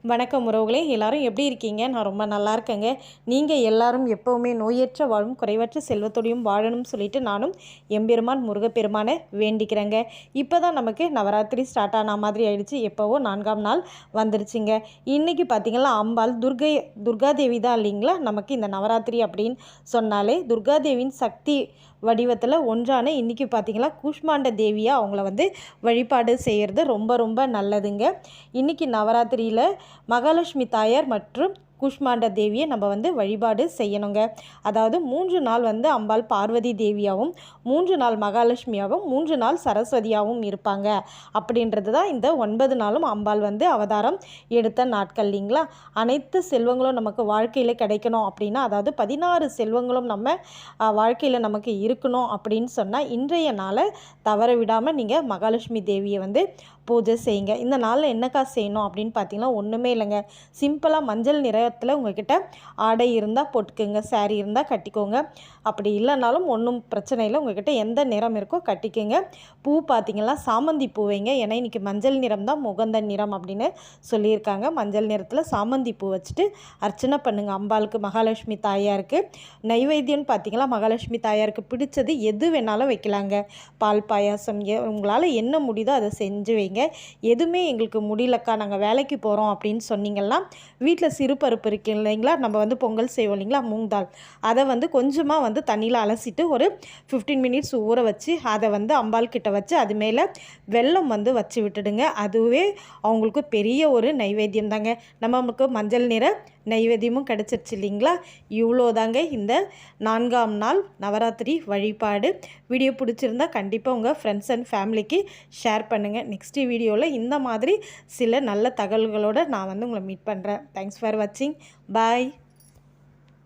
வணக்கம் உறவுகளே, எல்லாரும் எப்படி இருக்கீங்க? நான் ரொம்ப நல்லா இருக்கேங்க. நீங்கள் எல்லாரும் எப்போவுமே நோயற்ற வாழும் குறைவற்ற செல்வத்தோடையும் வாழணும்னு சொல்லிட்டு நானும் எம்பெருமான் முருகப்பெருமானை வேண்டிக்கிறேங்க. இப்போ தான் நமக்கு நவராத்திரி ஸ்டார்ட் ஆன மாதிரி ஆயிடுச்சு. எப்போவோ 4ஆம் நாள் வந்துருச்சுங்க. இன்றைக்கி பார்த்திங்கன்னா அம்பாள் துர்காதேவி தான் இல்லைங்களா? நமக்கு இந்த நவராத்திரி அப்படின்னு சொன்னாலே துர்காதேவியின் சக்தி வடிவத்தில் ஒன்றான இன்றைக்கி பார்த்திங்கன்னா கூஷ்மாண்ட தேவியாக அவங்கள வழிபாடு செய்கிறது ரொம்ப ரொம்ப நல்லதுங்க. இன்றைக்கி நவராத்திரியில் மகாலட்சுமி தாயார் மற்றும் கூஷ்மாண்ட தேவியை நம்ம வழிபாடு செய்யணுங்க. அதாவது 3 நாள் அம்பாள் பார்வதி தேவியாகவும் 3 நாள் மகாலட்சுமியாகவும் 3 நாள் சரஸ்வதியாகவும் இருப்பாங்க. அப்படின்றது தான் இந்த 9 நாளும் அம்பாள் அவதாரம் எடுத்த நாட்கள் இல்லைங்களா? அனைத்து செல்வங்களும் நமக்கு வாழ்க்கையில் கிடைக்கணும் அப்படின்னா, அதாவது 16 செல்வங்களும் நம்ம வாழ்க்கையில் நமக்கு இருக்கணும் அப்படின்னு சொன்னால் இன்றைய நாளை தவற விடாமல் நீங்கள் மகாலட்சுமி தேவியை பூஜை செய்யுங்க. இந்த நாளில் என்னக்கா செய்யணும் அப்படின்னு பார்த்தீங்கன்னா ஒன்றுமே இல்லைங்க. சிம்பிளாக மஞ்சள் நிறத்தில் உங்கள்கிட்ட ஆடை இருந்தால் போட்டுக்கோங்க, சாரீ இருந்தால் கட்டிக்கோங்க. அப்படி இல்லைனாலும் ஒன்றும் பிரச்சனை இல்லை, உங்கள்கிட்ட எந்த நிறம் இருக்கோ கட்டிக்கோங்க. பூ பார்த்திங்கன்னா சாமந்தி பூ வைங்க. ஏன்னா இன்றைக்கி மஞ்சள் நிறம் தான் முகந்த நிறம் அப்படின்னு சொல்லியிருக்காங்க. மஞ்சள் நிறத்தில் சாமந்தி பூ வச்சுட்டு அர்ச்சனை பண்ணுங்கள் அம்பாளுக்கு, மகாலட்சுமி தாயாருக்கு. நைவேத்தியம்னு பார்த்திங்கன்னா மகாலட்சுமி தாயாருக்கு பிடிச்சது எது வேணாலும் வைக்கலாங்க. பால் பாயாசம் உங்களால் என்ன முடியுதோ அதை செஞ்சு வைங்க. எதுவுமே எங்களுக்கு முடியலக்கா, நாங்கள் வேலைக்கு போகிறோம் அப்படின்னு சொன்னீங்கன்னா வீட்டில் சிறு பருப்பு இருக்கு இல்லைங்களா? நம்ம பொங்கல் செய்வோம் இல்லைங்களா, மூங் தால், அதை கொஞ்சமாக தண்ணியில் அலசிட்டு ஒரு 15 மினிட்ஸ் ஊற வச்சு அதை அம்பாள் கிட்ட வச்சு அது மேலே வெல்லம் வச்சு விட்டுடுங்க. அதுவே அவங்களுக்கு பெரிய ஒரு நைவேத்தியம் தாங்க. நமக்கு மஞ்சள் நிற நைவேத்தியமும் கிடச்சிருச்சு இல்லைங்களா? இவ்வளோ தாங்க இந்த 4ஆம் நாள் நவராத்திரி வழிபாடு. வீடியோ பிடிச்சிருந்தா கண்டிப்பாக உங்கள் ஃப்ரெண்ட்ஸ் அண்ட் ஃபேமிலிக்கு ஷேர் பண்ணுங்கள். நெக்ஸ்ட் வீடியோவில் இந்த மாதிரி சில நல்ல தகவல்களோடு நான் உங்களை மீட் பண்ணுறேன். தேங்க்ஸ் ஃபார் வாட்சிங். பாய்.